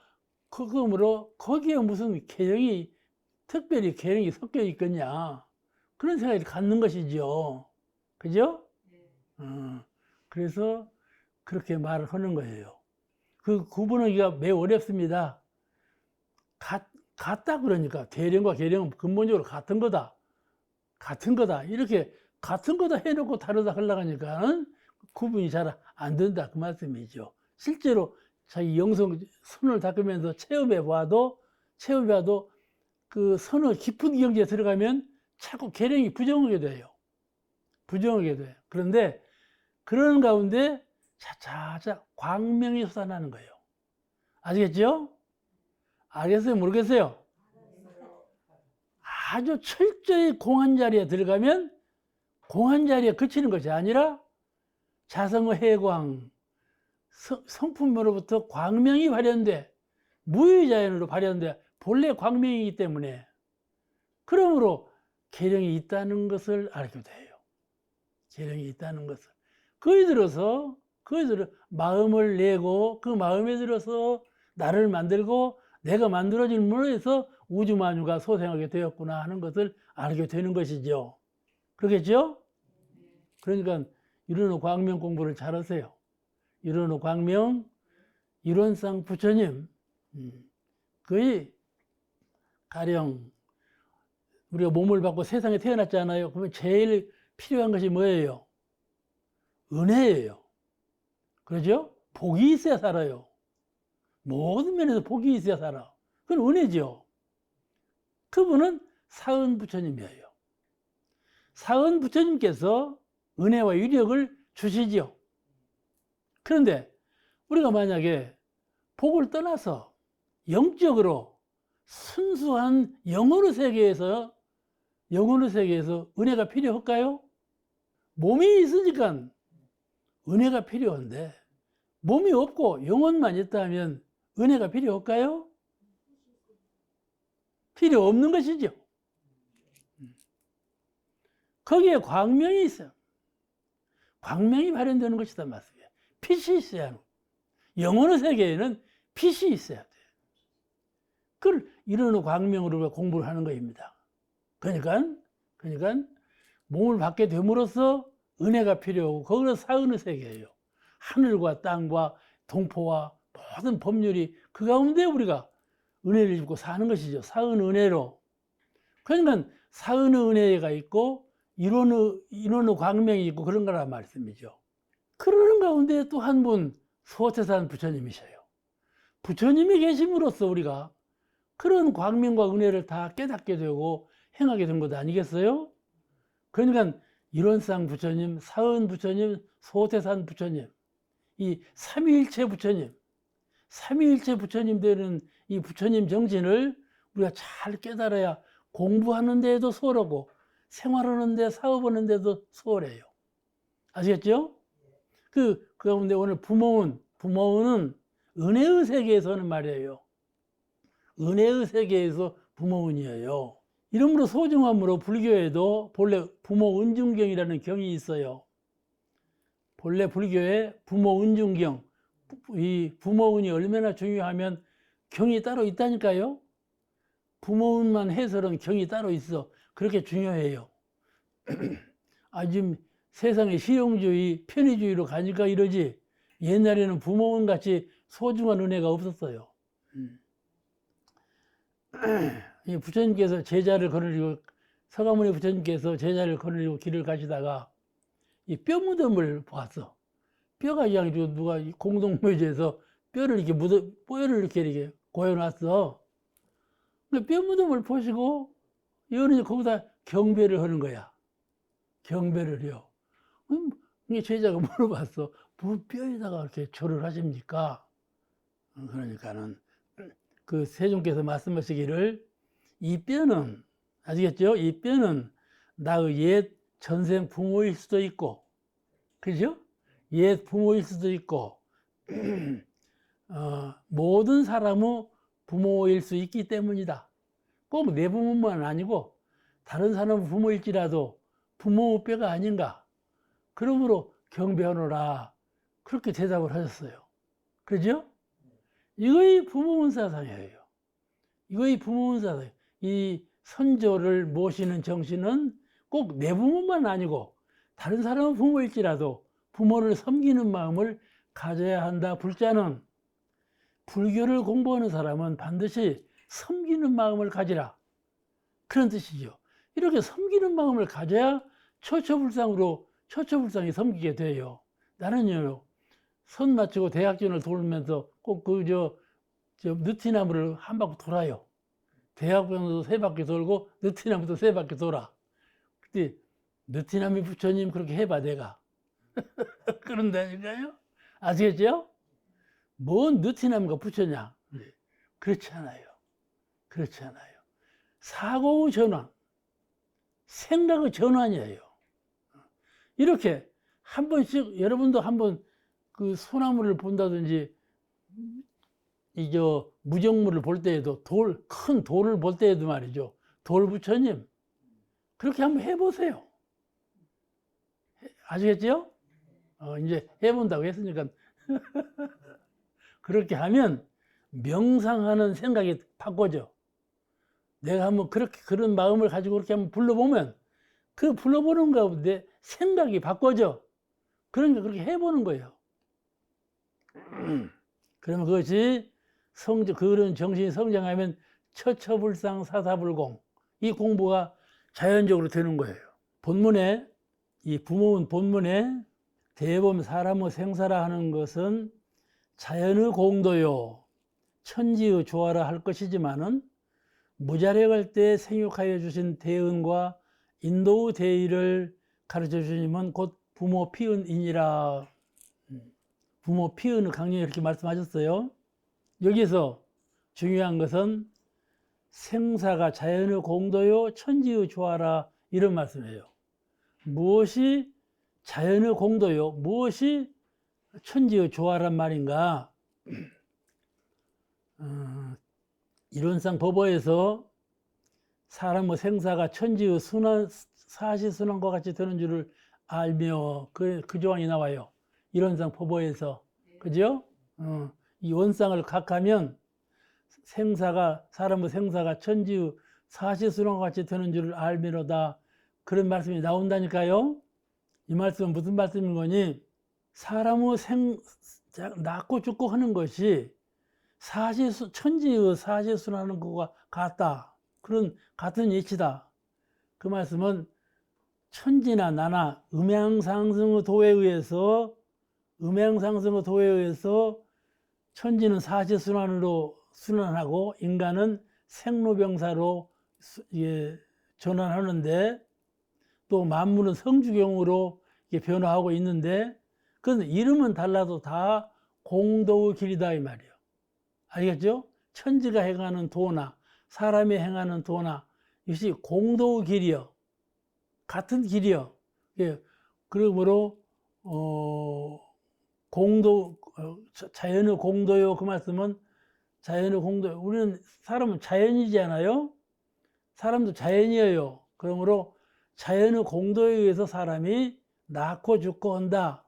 거기에 무슨 특별히 계령이 섞여 있겠냐, 그런 생각이 갖는 것이죠. 그죠? 그래서 그렇게 말을 하는 거예요. 그 구분하기가 매우 어렵습니다. 같다 그러니까 대령과 계령은 근본적으로 같은 거다. 이렇게 같은 거다 해놓고 다르다 하려고 하니까 구분이 잘 안 된다 그 말씀이죠. 실제로 자기 영성 선을 닦으면서 체험해 봐도 그 선의 깊은 경지에 들어가면 자꾸 계령이 부정하게 돼요. 그런데 그런 가운데 차차차 광명이 솟아나는 거예요. 아시겠죠? 알겠어요? 모르겠어요? 아주 철저히 공한 자리에 들어가면 공한 자리에 그치는 것이 아니라 자성의 해광, 성품으로부터 광명이 발현돼 무의자연으로 발현돼 본래 광명이기 때문에 그러므로 계령이 있다는 것을 알게 돼요. 계령이 있다는 것을. 거기 들어서 마음을 내고 그 마음에 들어서 나를 만들고 내가 만들어짐으로 해서 우주만유가 소생하게 되었구나 하는 것을 알게 되는 것이죠. 그러겠죠? 그러니까 이론의 광명 공부를 잘하세요. 이론의 광명, 이론상 부처님. 거의 가령 우리가 몸을 받고 세상에 태어났잖아요. 그러면 제일 필요한 것이 뭐예요? 은혜예요. 그렇죠? 복이 있어야 살아요. 모든 면에서 복이 있어야 살아. 그건 은혜죠. 그분은 사은 부처님이에요. 사은 부처님께서 은혜와 위력을 주시죠. 그런데 우리가 만약에 복을 떠나서 영적으로 순수한 영혼의 세계에서 은혜가 필요할까요? 몸이 있으니까 은혜가 필요한데 몸이 없고 영혼만 있다면 은혜가 필요할까요? 필요 없는 것이죠. 거기에 광명이 있어요. 광명이 발현되는 것이다 말씀이에요. 빛이 있어야 하는. 영혼의 세계에는 빛이 있어야 돼요. 그걸 이런 광명으로 공부를 하는 것입니다. 그러니까 몸을 받게 됨으로써 은혜가 필요하고 거기는 사은의 세계예요. 하늘과 땅과 동포와 모든 법률이 그 가운데 우리가 은혜를 입고 사는 것이죠. 사은 은혜로. 그러니까 사은의 은혜가 있고 이론의 광명이 있고 그런 거란 말씀이죠. 그러는 가운데 또 한 분 소태산 부처님이셔요. 부처님이 계심으로써 우리가 그런 광명과 은혜를 다 깨닫게 되고 행하게 된 것 아니겠어요? 그러니까 이론상 부처님, 사은 부처님, 소태산 부처님, 이 삼위일체 부처님, 삼위일체 부처님 되는 이 부처님 정신을 우리가 잘 깨달아야 공부하는 데에도 수월하고 생활하는 데, 사업하는 데도 수월해요. 아시겠죠? 그 가운데 오늘 부모운은 은혜의 세계에서 하는 말이에요. 은혜의 세계에서 부모운이에요. 이러므로 소중함으로 불교에도 본래 부모은중경이라는 경이 있어요. 본래 불교에 부모은중경, 이 부모운이 얼마나 중요하면 경이 따로 있다니까요. 부모운만 해설은 경이 따로 있어. 그렇게 중요해요. 지금 세상에 실용주의, 편의주의로 가니까 이러지. 옛날에는 부모운 같이 소중한 은혜가 없었어요. 이 부처님께서 제자를 거느리고 서가모니 부처님께서 제자를 거느리고 길을 가시다가 이 뼈 무덤을 보았어. 뼈가 그냥 누가 공동묘지에서 뼈를 이렇게 고여놨어. 뼈 무덤을 보시고 여인이 거기다 경배를 하는 거야. 경배를 해요. 제자가 물어봤어. 뭐 뼈에다가 이렇게 절을 하십니까? 그러니까는 그 세존께서 말씀하시기를 이 뼈는 아시겠죠? 이 뼈는 나의 옛 전생 부모일 수도 있고, 그죠? 옛 부모일 수도 있고, 모든 사람의 부모일 수 있기 때문이다. 꼭 내 부모만 아니고 다른 사람 부모일지라도 부모 뼈가 아닌가. 그러므로 경배하노라. 그렇게 대답을 하셨어요. 그죠? 이거의 부모운 사상이에요. 이거의 부모운 사상. 이 선조를 모시는 정신은 꼭 내 부모만 아니고 다른 사람의 부모일지라도 부모를 섬기는 마음을 가져야 한다. 불자는 불교를 공부하는 사람은 반드시 섬기는 마음을 가지라. 그런 뜻이죠. 이렇게 섬기는 마음을 가져야 처처불상이 섬기게 돼요. 나는요, 선 마치고 대학전을 돌면서 꼭 느티나무를 한 바퀴 돌아요. 대학병도 3바퀴 돌고 느티나무도 3바퀴 돌아. 그때 느티나무 부처님 그렇게 해봐 내가. 그런다니까요. 아시겠죠? 뭔 느티나무가 부처냐? 그렇지 않아요. 그렇지 않아요. 사고의 전환. 생각의 전환이에요. 이렇게 한 번씩 여러분도 한번 그 소나무를 본다든지 무정물을 볼 때에도 큰 돌을 볼 때에도 말이죠. 돌부처님 그렇게 한번 해보세요. 아시겠죠? 이제 해본다고 했으니까 그렇게 하면 명상하는 생각이 바꿔져. 내가 한번 그런 마음을 가지고 그렇게 한번 불러보면 그 불러보는 가운데 생각이 바꿔져. 그러니까 그렇게 해보는 거예요. 그러면 그것이 그런 정신이 성장하면 처처불상 사사불공, 이 공부가 자연적으로 되는 거예요. 이 부모문 본문에 대범 사람의 생사라 하는 것은 자연의 공도요 천지의 조화라 할 것이지만은 무자력할 때 생육하여 주신 대은과 인도의 대의를 가르쳐 주시면 곧 부모 피은이니라. 부모 피은을 강령이 이렇게 말씀하셨어요. 여기서 중요한 것은 생사가 자연의 공도요 천지의 조화라 이런 말씀이에요. 무엇이 자연의 공도요 무엇이 천지의 조화란 말인가? 이론상 법어에서 사람의 생사가 천지의 사시순환과 같이 되는 줄을 알며 그 조항이 나와요. 이론상 법어에서. 그죠? 이 원상을 각하면 사람의 생사가 천지의 사시순환과 같이 되는 줄을 알미로다. 그런 말씀이 나온다니까요. 이 말씀은 무슨 말씀인 거니? 사람의 낳고 죽고 하는 것이 천지의 사시순환하는 것과 같다. 그런 같은 이치다. 그 말씀은 천지나 나나 음양상승의 도에 의해서 천지는 사시순환으로 순환하고 인간은 생로병사로 전환하는데 또 만물은 성주경으로 변화하고 있는데 그건 이름은 달라도 다 공도의 길이다 이 말이에요. 알겠죠? 천지가 행하는 도나 사람이 행하는 도나 이것이 공도의 길이요. 같은 길이요. 예. 그러므로 자연의 공도요. 그 말씀은 자연의 공도. 우리는 사람은 자연이잖아요. 사람도 자연이에요. 그러므로 자연의 공도에 의해서 사람이 낳고 죽고 한다.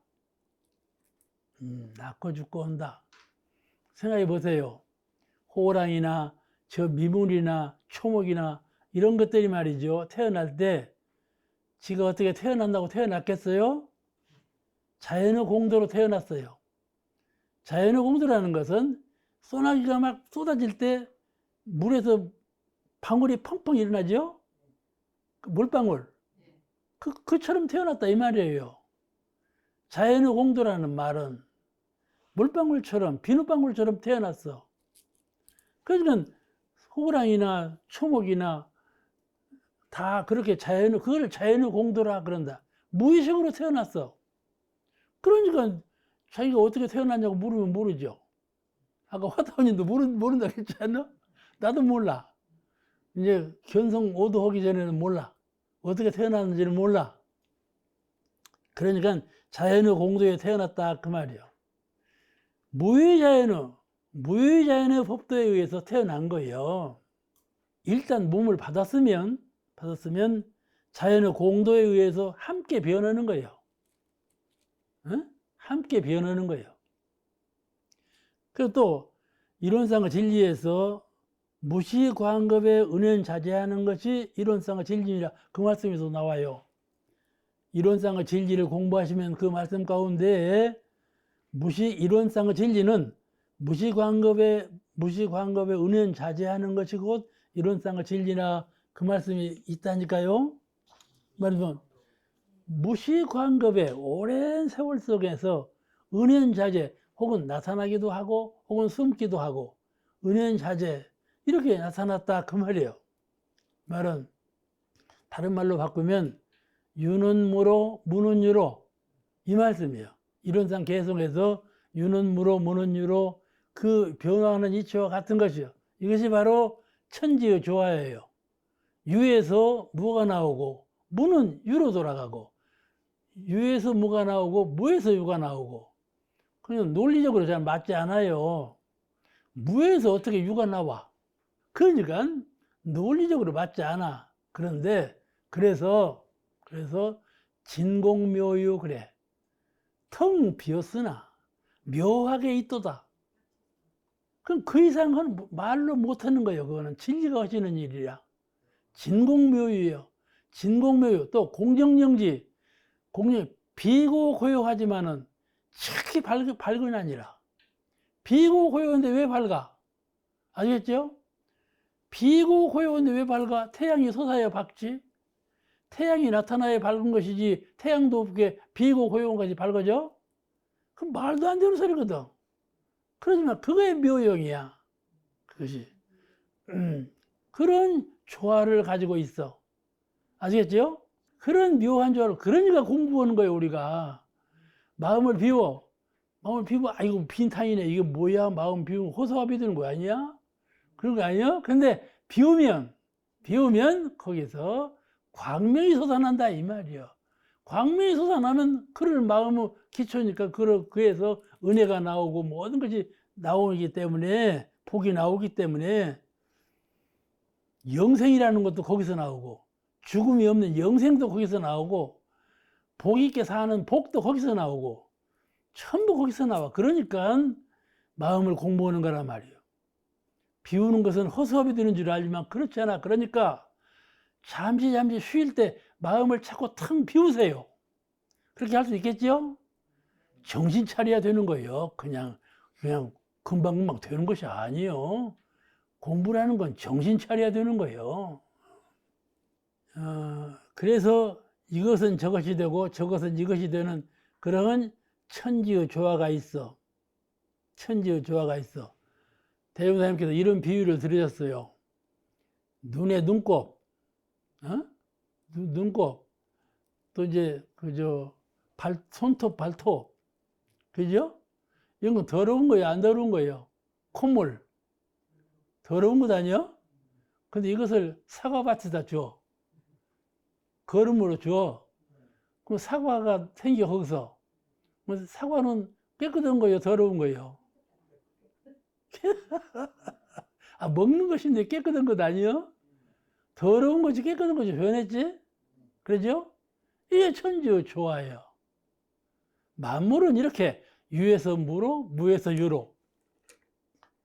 낳고 죽고 한다. 생각해 보세요. 호랑이나 저 미물이나 초목이나 이런 것들이 말이죠. 태어날 때 지가 어떻게 태어난다고 태어났겠어요? 자연의 공도로 태어났어요. 자연의 공도라는 것은 소나기가 막 쏟아질 때 물에서 방울이 펑펑 일어나죠? 물방울. 그처럼 태어났다 이 말이에요. 자연의 공도라는 말은 물방울처럼 비눗방울처럼 태어났어. 그러니까 호랑이나 초목이나 다 그렇게 그걸 자연의 공도라 그런다. 무의식으로 태어났어. 그러니까 자기가 어떻게 태어났냐고 물으면 모르죠. 아까 화타원님도 모른다 그랬지 않나? 나도 몰라. 이제 견성 5도 하기 전에는 몰라. 어떻게 태어났는지는 몰라. 그러니까 자연의 공도에 태어났다 그 말이에요. 무의자연의 법도에 의해서 태어난 거예요. 일단 몸을 받았으면 자연의 공도에 의해서 함께 변하는 거예요. 함께 변하는 거예요. 그리고 또 이론상의 진리에서 무시광급에 은연자제하는 것이 이론상의 진리라 그 말씀에서 나와요. 이론상의 진리를 공부하시면 그 말씀 가운데 이론상의 진리는 무시광급에 은연자제하는 것이 곧 이론상의 진리나 그 말씀이 있다니까요. 말하면 무시광급의 오랜 세월 속에서 은연자제 혹은 나타나기도 하고 혹은 숨기도 하고 은연자제 이렇게 나타났다 그 말이에요. 말은 다른 말로 바꾸면 유는무로 무는유로 이 말씀이에요. 이론상 개성에서 유는무로 무는유로 그 변화하는 이치와 같은 것이요. 이것이 바로 천지의 조화예요. 유에서 무가 나오고 무는 유로 돌아가고, 유에서 무가 나오고 무에서 유가 나오고, 그냥 논리적으로 잘 맞지 않아요. 무에서 어떻게 유가 나와? 그러니까 논리적으로 맞지 않아. 그런데 그래서 진공묘유 그래. 텅 비었으나 묘하게 있도다. 그럼 그 이상은 말로 못하는 거예요. 그거는 진리가 하시는 일이야. 진공묘유예요. 진공묘유. 또 공정정지. 비고고요하지만은 특히 밝은 아니라. 비고고요한데 왜 밝아? 아시겠죠? 비고고요한데 왜 밝아? 태양이 솟아야 밝지? 태양이 나타나야 밝은 것이지, 태양도 없게 비고고요한 것이 밝아져? 그럼 말도 안 되는 소리거든. 그러지만 그거의 묘용이야. 그것이. 그런 조화를 가지고 있어. 아시겠죠? 그런 묘한 조화를, 그러니까 공부하는 거예요, 우리가. 마음을 비워. 아이고, 빈탄이네. 이게 뭐야? 마음 비우면 호소합이 되는 거 아니야? 그런 거 아니야? 근데 비우면 거기서 광명이 솟아난다, 이 말이야. 광명이 솟아나면 그럴 마음의 기초니까 그에서 은혜가 나오고 모든 것이 나오기 때문에, 복이 나오기 때문에 영생이라는 것도 거기서 나오고, 죽음이 없는 영생도 거기서 나오고, 복 있게 사는 복도 거기서 나오고, 전부 거기서 나와. 그러니까 마음을 공부하는 거란 말이에요. 비우는 것은 허수아비 되는 줄 알지만 그렇지 않아. 그러니까 잠시 쉴 때 마음을 자꾸 텅 비우세요. 그렇게 할 수 있겠죠? 정신 차려야 되는 거예요. 그냥 금방금방 되는 것이 아니에요. 공부라는 건 정신 차려야 되는 거예요. 그래서 이것은 저것이 되고 저것은 이것이 되는 그런 천지의 조화가 있어. 천지의 조화가 있어. 대종사님께서 이런 비유를 들으셨어요. 눈에 눈곱, 눈곱, 또 이제 손톱, 발톱, 그죠? 이런 건 더러운 거예요, 안 더러운 거예요? 콧물, 더러운 것 아니야? 근데 이것을 사과밭에다 줘. 거름으로 줘. 그럼 사과가 생겨, 거기서. 사과는 깨끗한 거예요, 더러운 거예요? 먹는 것인데 깨끗한 것 아니에요? 더러운 것이 깨끗한 것이 변했지? 그러죠? 이게 천지의 조화예요. 만물은 이렇게 유에서 무로, 무에서 유로.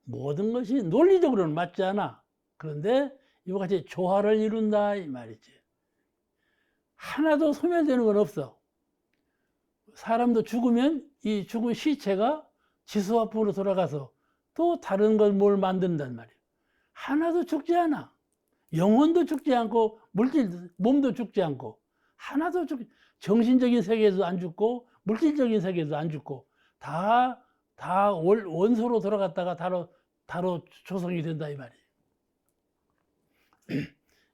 모든 것이 논리적으로는 맞지 않아. 그런데 이와 같이 조화를 이룬다 이 말이지. 하나도 소멸되는 건 없어. 사람도 죽으면 이 죽은 시체가 지수화풍으로 돌아가서 또 다른 걸 뭘 만든단 말이에요. 하나도 죽지 않아. 영혼도 죽지 않고 몸도 죽지 않고 하나도 정신적인 세계에도 안 죽고 물질적인 세계에도 안 죽고 다 원소로 돌아갔다가 다로 조성이 된다 이 말이에요.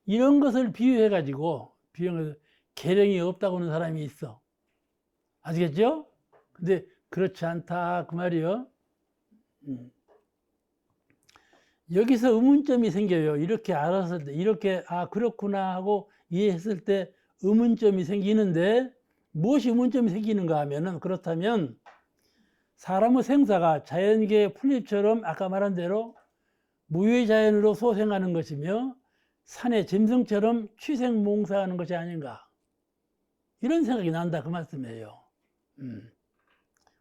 이런 것을 비유해가지고 계령이 없다고 하는 사람이 있어. 아시겠죠? 근데 그렇지 않다 그 말이에요. 여기서 의문점이 생겨요. 이렇게 알았을 때, 이렇게 그렇구나 하고 이해했을 때 의문점이 생기는데 무엇이 의문점이 생기는가 하면은, 그렇다면 사람의 생사가 자연계의 풀잎처럼 아까 말한 대로 무유의 자연으로 소생하는 것이며 산의 짐승처럼 취생몽사하는 것이 아닌가, 이런 생각이 난다 그 말씀이에요.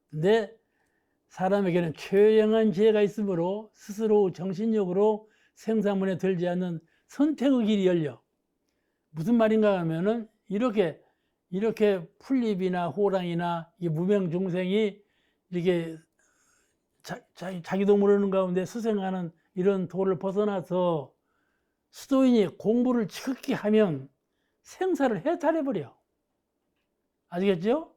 근데 사람에게는 최영한 지혜가 있으므로 스스로 정신력으로 생사문에 들지 않는 선택의 길이 열려. 무슨 말인가 하면은 이렇게 풀잎이나 호랑이나 이 무명 중생이 이렇게 자기도 모르는 가운데 수생하는 이런 도를 벗어나서 수도인이 공부를 지극히 하면 생사를 해탈해버려. 아시겠죠?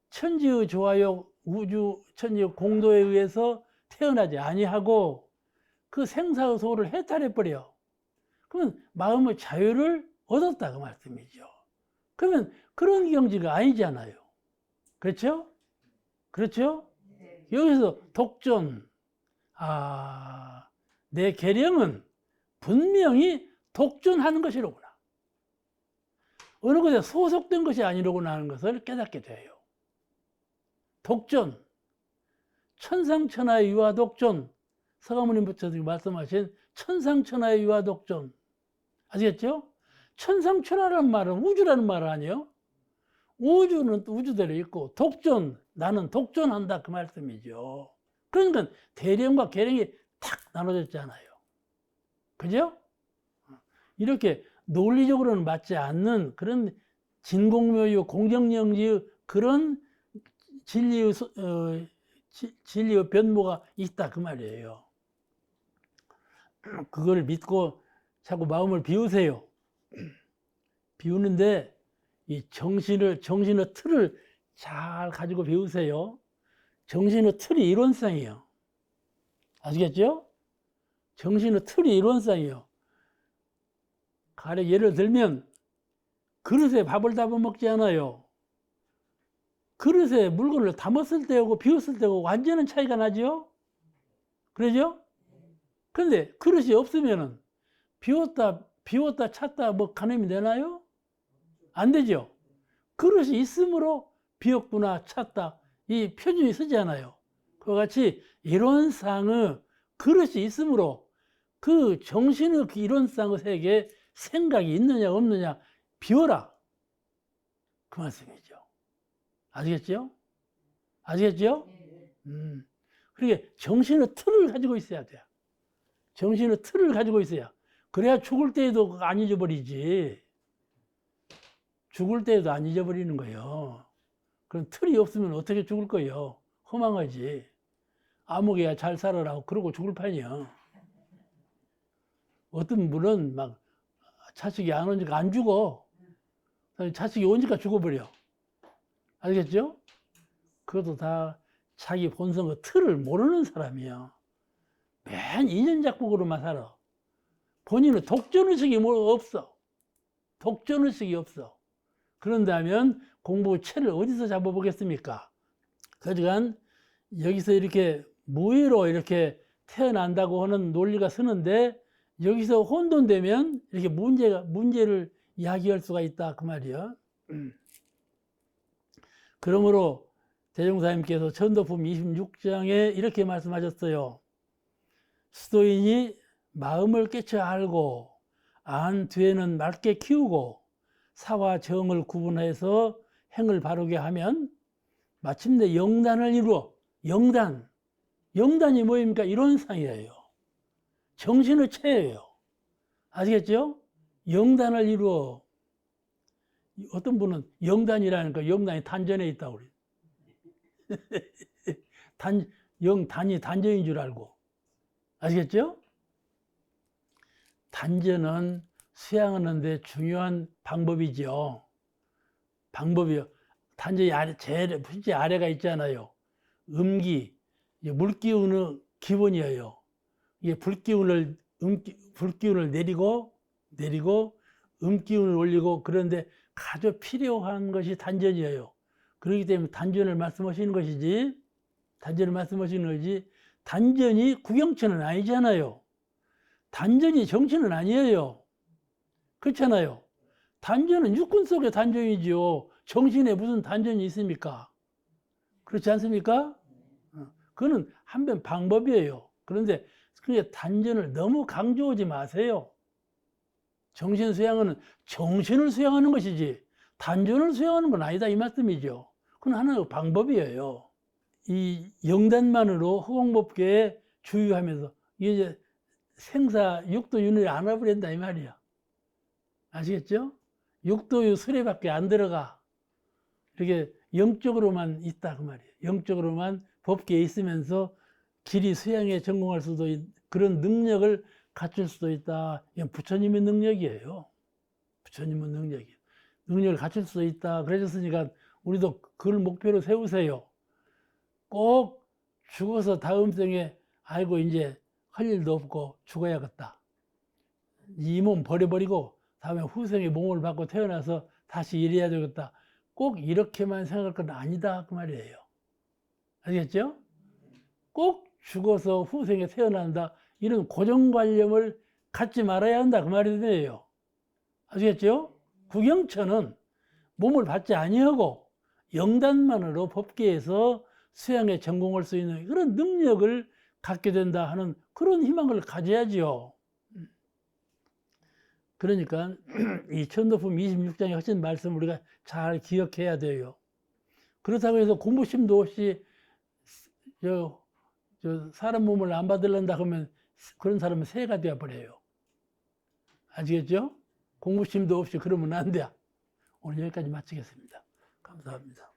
천지의 조화요, 우주 천지의 공도에 의해서 태어나지 아니하고 그 생사의 소를 해탈해버려. 그러면 마음의 자유를 얻었다 그 말씀이죠. 그러면 그런 경지가 아니잖아요. 그렇죠? 그렇죠? 여기서 독존, 내 계령은 분명히 독존하는 것이로구나. 어느 곳에 소속된 것이 아니라고 하는 것을 깨닫게 돼요. 독존, 천상천하의 유아독존, 서가모니 부처님이 말씀하신 천상천하의 유아독존. 아시겠죠? 천상천하라는 말은 우주라는 말 아니에요? 우주는 또 우주대로 있고, 독존, 나는 독존한다 그 말씀이죠. 그러니까 대령과 계령이 탁 나눠졌잖아요. 그죠? 이렇게 논리적으로는 맞지 않는 그런 진공묘유, 공정영지의 그런 진리의 변모가 있다 그 말이에요. 그걸 믿고 자꾸 마음을 비우세요. 비우는데 이 정신의 틀을 잘 가지고 비우세요. 정신의 틀이 이론상이에요. 아시겠죠? 정신의 틀이 이론상이에요. 가령 예를 들면 그릇에 밥을 담아 먹지 않아요. 그릇에 물건을 담았을 때하고 비웠을 때하고 완전한 차이가 나죠? 그러죠? 그런데 그릇이 없으면은 비웠다 찼다 뭐 가늠이 되나요? 안 되죠? 그릇이 있으므로 비웠구나 찼다 이 표준이 쓰잖아요. 그와 같이 이론상의 그릇이 있으므로 그 정신의 그 이론상의 세계에 생각이 있느냐 없느냐 비워라 그 말씀이죠. 아시겠죠? 아시겠죠? 그러니까 정신의 틀을 가지고 있어야 돼요. 정신의 틀을 가지고 있어야. 그래야 죽을 때에도 안 잊어버리지. 죽을 때에도 안 잊어버리는 거예요. 그럼 틀이 없으면 어떻게 죽을 거예요? 허망하지. 아무개야 잘 살아라 그러고 죽을 판이야. 어떤 분은 막 자식이 안 오니까 안 죽어. 자식이 오니까 죽어버려. 알겠죠? 그것도 다 자기 본성의 틀을 모르는 사람이야. 맨 인연작복으로만 살아. 본인은 독존의식이 없어. 독존의식이 없어. 그런다면 공부 채를 어디서 잡아보겠습니까? 그러니까 여기서 이렇게 무의로 이렇게 태어난다고 하는 논리가 쓰는데 여기서 혼돈되면 이렇게 문제를 야기할 수가 있다 그 말이야. 그러므로 대종사님께서 천도품 26장에 이렇게 말씀하셨어요. 수도인이 마음을 깨쳐 알고 안 뒤에는 맑게 키우고 사와 정을 구분해서 행을 바르게 하면 마침내 영단을 이루어. 영단이 뭐입니까? 이론상이에요. 정신의 체예요. 아시겠죠? 영단을 이루어. 어떤 분은 영단이라니까 영단이 단전에 있다고 그래요. 영단이 단전인 줄 알고. 아시겠죠? 단전은 수양하는데 중요한 방법이죠. 방법이요. 단전이 제일 아래가 있잖아요. 음기, 물기운의 기본이에요. 이게 불기운을 내리고 음기운을 올리고 그런데 가장 필요한 것이 단전이에요. 그렇기 때문에 단전을 말씀하시는 것이지, 단전이 구경천은 아니잖아요. 단전이 정신은 아니에요. 그렇잖아요. 단전은 육군 속의 단전이지요. 정신에 무슨 단전이 있습니까? 그렇지 않습니까? 그거는 한편 방법이에요. 그런데 그게 단전을 너무 강조하지 마세요. 정신 수양은 정신을 수양하는 것이지 단전을 수양하는 건 아니다 이 말씀이죠. 그건 하나의 방법이에요. 이 영단만으로 허공법계에 주유하면서 이제 생사 육도윤회를 안 와버린다 이 말이야. 아시겠죠? 육도유 수레밖에 안 들어가. 이렇게 영적으로만 있다 그 말이에요. 영적으로만 법계에 있으면서 길이 수양에 전공할 수도 그런 능력을 갖출 수도 있다. 이건 부처님의 능력이에요. 부처님의 능력이에요. 능력을 갖출 수도 있다. 그러셨으니까 우리도 그걸 목표로 세우세요. 꼭 죽어서 다음 생에 아이고 이제 할 일도 없고 죽어야겠다. 이 몸 버려버리고 다음에 후생에 몸을 받고 태어나서 다시 일해야 되겠다. 꼭 이렇게만 생각할 건 아니다 그 말이에요. 아시겠죠? 꼭 죽어서 후생에 태어난다. 이런 고정관념을 갖지 말아야 한다 그 말이에요. 아시겠죠? 구경천은 몸을 받지 아니하고 영단만으로 법계에서 수양에 전공할 수 있는 그런 능력을 갖게 된다 하는 그런 희망을 가져야지요. 그러니까 이 천도품 26장에 하신 말씀 우리가 잘 기억해야 돼요. 그렇다고 해서 공부심도 없이 저 사람 몸을 안 받으려다 하면 그런 사람은 새가 되어버려요. 아시겠죠? 공부심도 없이 그러면 안 돼. 오늘 여기까지 마치겠습니다. 감사합니다.